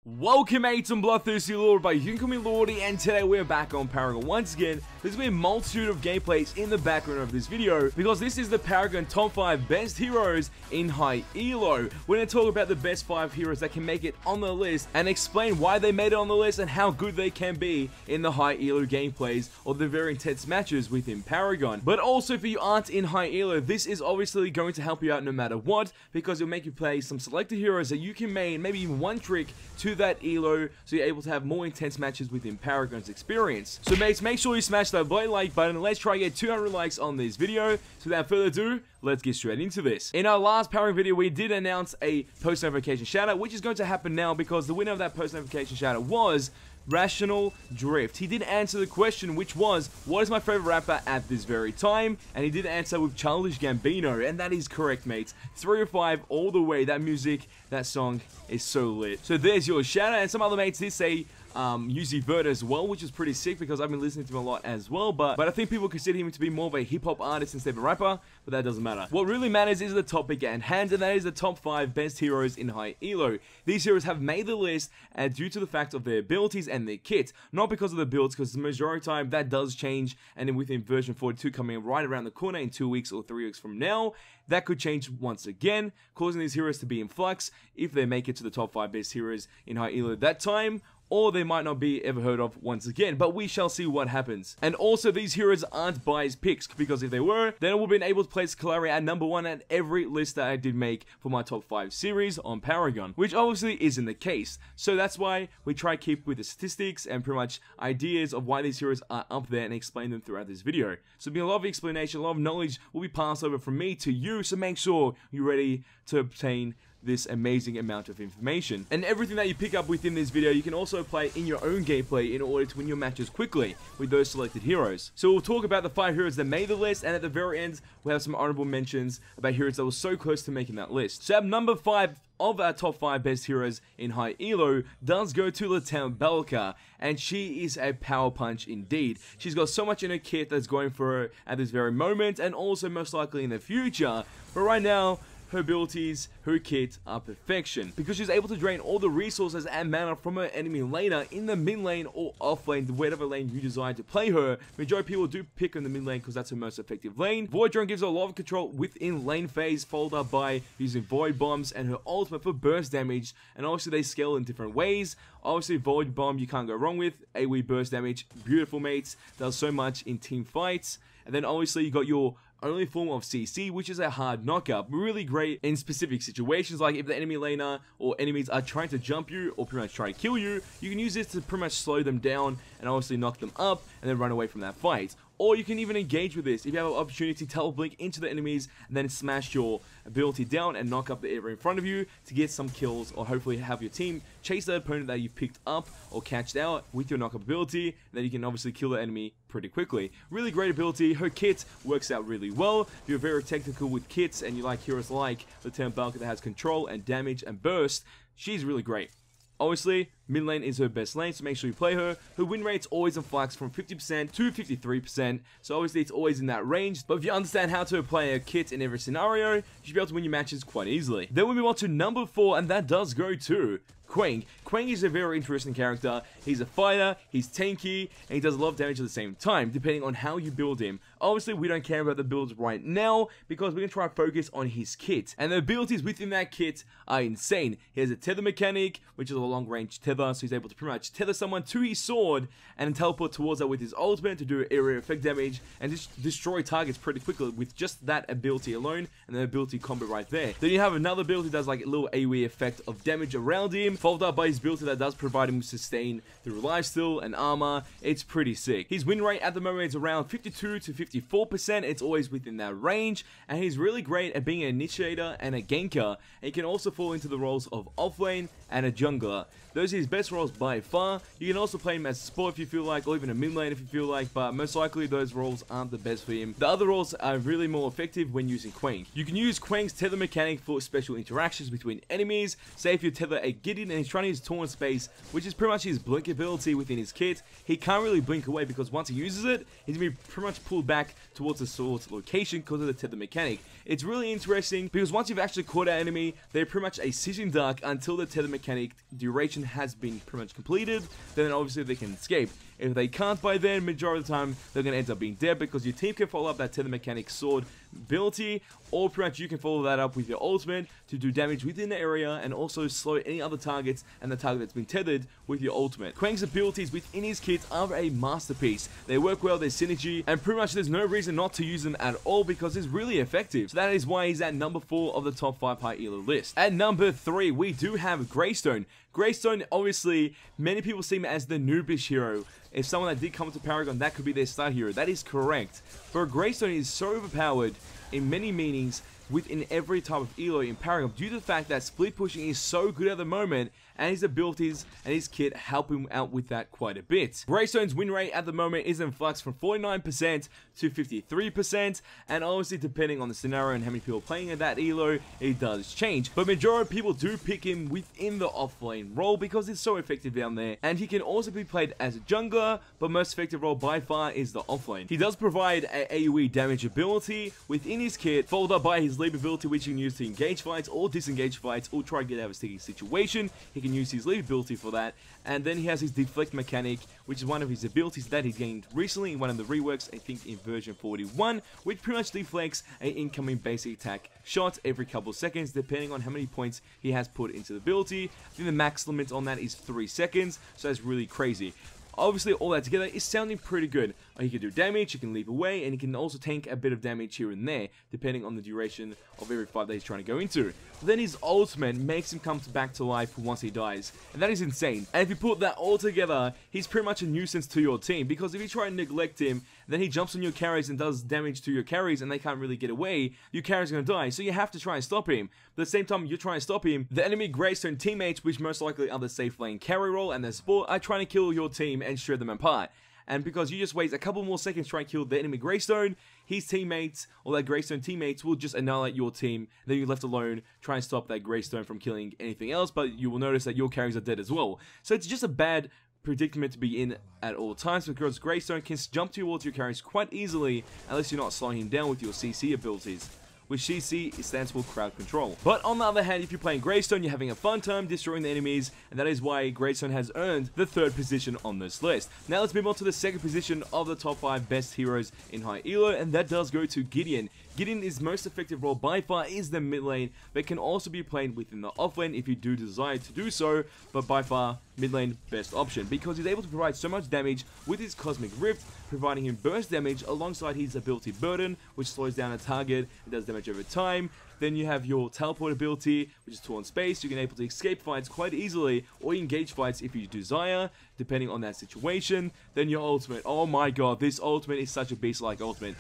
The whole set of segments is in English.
Welcome mates and bloodthirsty Lord, by you can call me Lordy, and today we're back on Paragon once again. There's been a multitude of gameplays in the background of this video because this is the Paragon top 5 best heroes in high elo. We're going to talk about the best 5 heroes that can make it on the list and explain why they made it on the list and how good they can be in the high elo gameplays or the very intense matches within Paragon. But also, if you aren't in high elo, this is obviously going to help you out no matter what, because it'll make you play some selected heroes that you can main, maybe even one trick to that elo, so you're able to have more intense matches within Paragon's experience. So mates, make sure you smash that like button and let's try to get 200 likes on this video. So without further ado, let's get straight into this. In our last Paragon video, we did announce a post notification shoutout, which is going to happen now because the winner of that post notification shoutout was Rational Drift. He did answer the question, which was, what is my favorite rapper at this very time? And he did answer with Childish Gambino, and that is correct, mates. 3 or 5 all the way. That music, that song is so lit. So there's your shout out, and some other mates did say Uzi Vert as well, which is pretty sick because I've been listening to him a lot as well, but I think people consider him to be more of a hip-hop artist instead of a rapper, but that doesn't matter. What really matters is the topic at hand, and that is the top 5 best heroes in high elo. These heroes have made the list due to the fact of their abilities and their kit, not because of the builds, because the majority of the time that does change, and then within version 42 coming right around the corner in 2 weeks or 3 weeks from now, that could change once again, causing these heroes to be in flux if they make it to the top 5 best heroes in high elo that time, or they might not be ever heard of once again, but we shall see what happens. And also, these heroes aren't biased picks, because if they were, then I would have been able to place Kalari at number 1 at every list that I did make for my top 5 series on Paragon, which obviously isn't the case. So that's why we try to keep with the statistics and pretty much ideas of why these heroes are up there and explain them throughout this video. So a lot of explanation, a lot of knowledge will be passed over from me to you, so make sure you're ready to obtain this amazing amount of information. And everything that you pick up within this video, you can also apply in your own gameplay in order to win your matches quickly with those selected heroes. So we'll talk about the 5 heroes that made the list, and at the very end, we'll have some honorable mentions about heroes that were so close to making that list. So at number 5 of our top 5 best heroes in high elo does go to Lieutenant Belka, and she is a power punch indeed. She's got so much in her kit that's going for her at this very moment, and also most likely in the future, but right now, her abilities, her kit are perfection, because she's able to drain all the resources and mana from her enemy laner in the mid lane or off lane, whatever lane you desire to play her. Majority of people do pick her in the mid lane because that's her most effective lane. Void Drone gives her a lot of control within lane phase, followed up by using Void Bombs and her ultimate for burst damage, and obviously they scale in different ways. Obviously Void Bomb you can't go wrong with, AoE burst damage, beautiful mates, does so much in team fights. And then obviously you got your only form of CC, which is a hard knockup. Really great in specific situations, like if the enemy laner or enemies are trying to jump you or pretty much try to kill you, you can use this to pretty much slow them down and obviously knock them up and then run away from that fight. Or you can even engage with this if you have an opportunity to teleblink into the enemies and then smash your ability down and knock up the area in front of you to get some kills, or hopefully have your team chase the opponent that you've picked up or catched out with your knockup ability, and then you can obviously kill the enemy pretty quickly. Really great ability. Her kit works out really well. If you're very technical with kits and you like heroes like Lieutenant Belka that has control and damage and burst, she's really great. Obviously, mid lane is her best lane, so make sure you play her. Her win rate's always in flux from 50% to 53%, so obviously it's always in that range. But if you understand how to apply a kit in every scenario, you should be able to win your matches quite easily. Then we move on to number 4, and that does go to Quang. Quang is a very interesting character. He's a fighter, he's tanky, and he does a lot of damage at the same time, depending on how you build him. Obviously, we don't care about the builds right now, because we're going to try to focus on his kit. And the abilities within that kit are insane. He has a tether mechanic, which is a long-range tether, so he's able to pretty much tether someone to his sword, and then teleport towards that with his ultimate to do area effect damage, and just destroy targets pretty quickly with just that ability alone, and the ability combo right there. Then you have another ability that does like a little AoE effect of damage around him, followed up by his ability that does provide him with sustain through lifesteal and armor. It's pretty sick. His win rate at the moment is around 52 to 54%. It's always within that range, and he's really great at being an initiator and a ganker, and he can also fall into the roles of offlane and a jungler. Those are his best roles by far. You can also play him as a support if you feel like, or even a mid lane if you feel like, but most likely those roles aren't the best for him. The other roles are really more effective when using Quang. You can use Quang's tether mechanic for special interactions between enemies. Say if you tether a Giddy and he's trying to use Torn Space, which is pretty much his blink ability within his kit. He can't really blink away because once he uses it, he's going to be pretty much pulled back towards the sword's location because of the tether mechanic. It's really interesting because once you've actually caught an enemy, they're pretty much a sitting duck until the tether mechanic duration has been pretty much completed. Then obviously they can escape. If they can't by then, majority of the time, they're going to end up being dead because your team can follow up that tether mechanic sword ability, or pretty much you can follow that up with your ultimate to do damage within the area and also slow any other targets and the target that's been tethered with your ultimate. Quang's abilities within his kit are a masterpiece. They work well, there's synergy, and pretty much there's no reason not to use them at all because it's really effective. So that is why he's at number 4 of the top 5 high elo list. At number 3, we do have Greystone. Greystone, obviously, many people see him as the noobish hero. If someone that did come to Paragon, that could be their start hero. That is correct. But Greystone is so overpowered in many meanings within every type of elo in Paragon due to the fact that split pushing is so good at the moment, and his abilities and his kit help him out with that quite a bit. Greystone's win rate at the moment is in flux from 49% to 53%, and obviously depending on the scenario and how many people are playing at that elo, it does change. But majority of people do pick him within the offlane role because it's so effective down there, and he can also be played as a jungler, but most effective role by far is the offlane. He does provide an AoE damage ability within his kit, followed up by his leap ability, which he can use to engage fights or disengage fights or try to get out of a sticky situation. He can use his leap ability for that, and then he has his deflect mechanic, which is one of his abilities that he gained recently in one of the reworks, I think in version 41, which pretty much deflects an incoming basic attack shot every couple of seconds depending on how many points he has put into the ability. I think the max limit on that is 3 seconds, so that's really crazy. Obviously, all that together is sounding pretty good. He can do damage, he can leap away, and he can also tank a bit of damage here and there, depending on the duration of every fight that he's trying to go into. Then his ultimate makes him come back to life once he dies, and that is insane. And if you put that all together, he's pretty much a nuisance to your team, because if you try and neglect him, then he jumps on your carries and does damage to your carries, and they can't really get away, your carries are going to die, so you have to try and stop him. But at the same time you're trying to stop him, the enemy Greystone teammates, which most likely are the safe lane carry role and their support, are trying to kill your team and shred them apart. And because you just wait a couple more seconds to try and kill the enemy Greystone, his teammates, or that Greystone teammates, will just annihilate your team. Then you're left alone, trying to stop that Greystone from killing anything else, but you will notice that your carries are dead as well. So it's just a bad predicament to be in at all times, because Greystone can jump towards your carries quite easily, unless you're not slowing him down with your CC abilities, which CC stands for crowd control. But on the other hand, if you're playing Greystone, you're having a fun time destroying the enemies, and that is why Greystone has earned the 3rd position on this list. Now let's move on to the 2nd position of the top 5 best heroes in high elo, and that does go to Gideon. Gideon, his most effective role by far is the mid lane, but can also be played within the off lane if you do desire to do so, but by far mid lane best option, because he's able to provide so much damage with his Cosmic Rift, providing him burst damage alongside his ability Burden, which slows down a target and does damage over time. Then you have your teleport ability, which is Torn Space. You can be able to escape fights quite easily, or engage fights if you desire, depending on that situation. Then your ultimate. Oh my god, this ultimate is such a beast-like ultimate.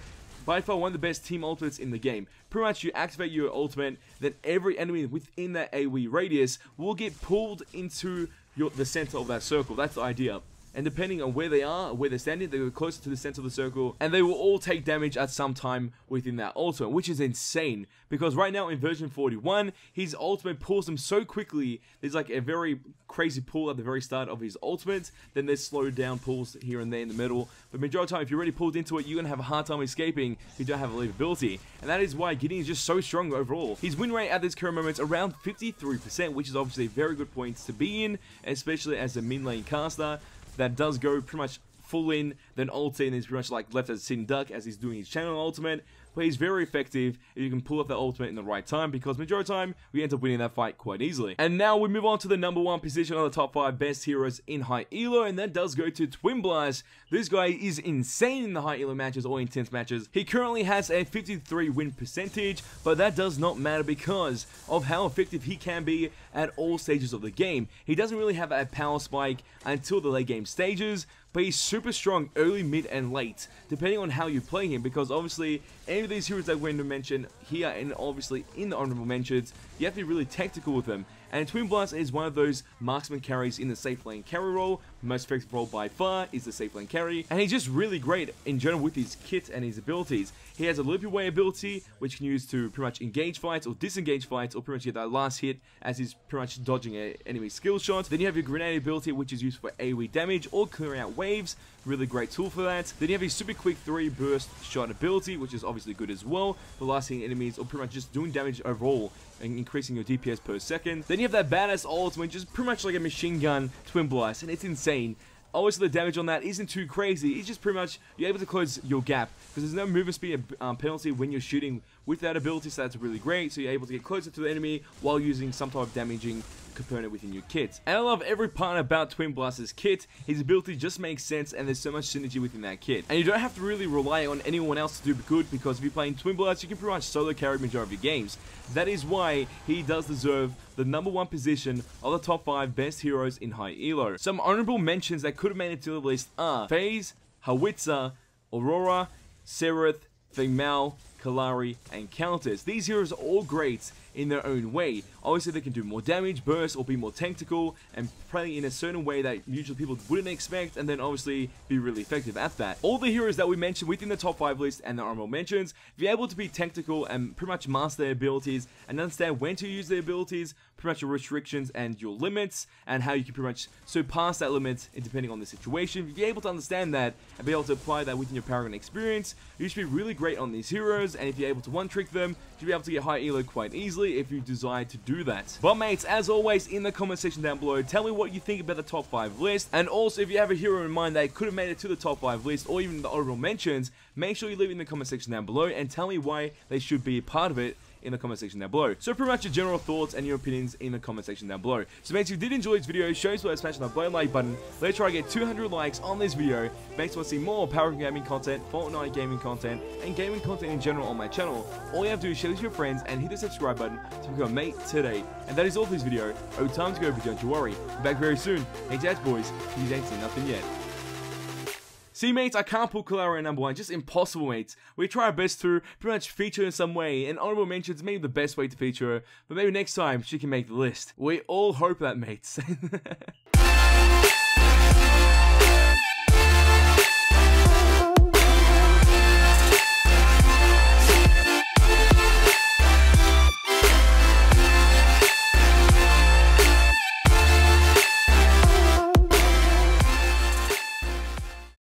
By far one of the best team ultimates in the game. Pretty much you activate your ultimate, then every enemy within that AoE radius will get pulled into the center of that circle. That's the idea. And depending on where they are, where they're standing, they go closer to the center of the circle, and they will all take damage at some time within that ultimate, which is insane. Because right now in version 41, his ultimate pulls them so quickly. There's like a very crazy pull at the very start of his ultimate, then there's slowed down pulls here and there in the middle. But majority of the time, if you're already pulled into it, you're going to have a hard time escaping if you don't have a leap ability. And that is why Gideon is just so strong overall. His win rate at this current moment is around 53%, which is obviously a very good point to be in, especially as a mid lane caster that does go pretty much full in, then ult in, is pretty much like left as a sitting duck as he's doing his channel ultimate. But he's very effective if you can pull off that ultimate in the right time, because majority of the time, we end up winning that fight quite easily. And now we move on to the number 1 position on the top 5 best heroes in high elo, and that does go to Twin Blast. This guy is insane in the high elo matches or intense matches. He currently has a 53 win percentage, but that does not matter because of how effective he can be at all stages of the game. He doesn't really have a power spike until the late game stages, but he's super strong early, mid, and late, depending on how you play him, because obviously any of these heroes that we're going to mention here and obviously in the honorable mentions, you have to be really tactical with them. and Twin Blast is one of those marksman carries in the safe lane carry role. Most effective role by far is the safe lane carry, and he's just really great in general with his kit and his abilities. He has a Loop Your Way ability, which you can use to pretty much engage fights or disengage fights, or pretty much get that last hit as he's pretty much dodging an enemy skill shot. Then you have your Grenade ability, which is used for AoE damage or clearing out waves. Really great tool for that. Then you have his Super Quick 3 Burst Shot ability, which is obviously good as well for last hitting enemies or pretty much just doing damage overall and increasing your DPS per second. Then you have that badass ult, which is pretty much like a machine gun Twin Blast, and it's insane. Obviously, the damage on that isn't too crazy. It's just pretty much you're able to close your gap because there's no movement speed penalty when you're shooting with that ability, so that's really great. So you're able to get closer to the enemy while using some type of damaging component within your kit. And I love every part about Twin Blast's kit. His ability just makes sense, and there's so much synergy within that kit. And you don't have to really rely on anyone else to do good, because if you're playing Twin Blast, you can pretty much solo carry majority of your games. That is why he does deserve the #1 position of the top 5 best heroes in high elo. Some honorable mentions that could have made it to the list are FaZe, Howitzer, Aurora, Sereth, Fengmao, Kalari, and Countess. These heroes are all great in their own way. Obviously, they can do more damage, burst, or be more tactical, and play in a certain way that usually people wouldn't expect, and then obviously be really effective at that. All the heroes that we mentioned within the top 5 list and the honorable mentions, if you're able to be tactical and pretty much master their abilities, and understand when to use their abilities, pretty much your restrictions and your limits, and how you can pretty much surpass that limit depending on the situation, if you're able to understand that and be able to apply that within your Paragon experience, you should be really great on these heroes, and if you're able to one-trick them, you should be able to get high elo quite easily if you desire to do that. But mates, as always, in the comment section down below, tell me what you think about the top 5 list, and also if you have a hero in mind that could have made it to the top 5 list, or even the honorable mentions, make sure you leave it in the comment section down below, and tell me why they should be a part of it in the comment section down below. So pretty much your general thoughts and your opinions in the comment section down below. So mates, if you did enjoy this video, show us by smashing that below like button. Let's try to get 200 likes on this video. Mates, want to see more Paragon gaming content, Fortnite gaming content, and gaming content in general on my channel, all you have to do is share this with your friends and hit the subscribe button to become a mate today. And that is all for this video. Oh, time to go, but don't you worry. Be back very soon. Hey dads boys, you ain't seen nothing yet. See mates, I can't put Kalari at #1, just impossible mates. We try our best to pretty much feature her in some way, and honorable mentions may be the best way to feature her, but maybe next time she can make the list. We all hope that mates.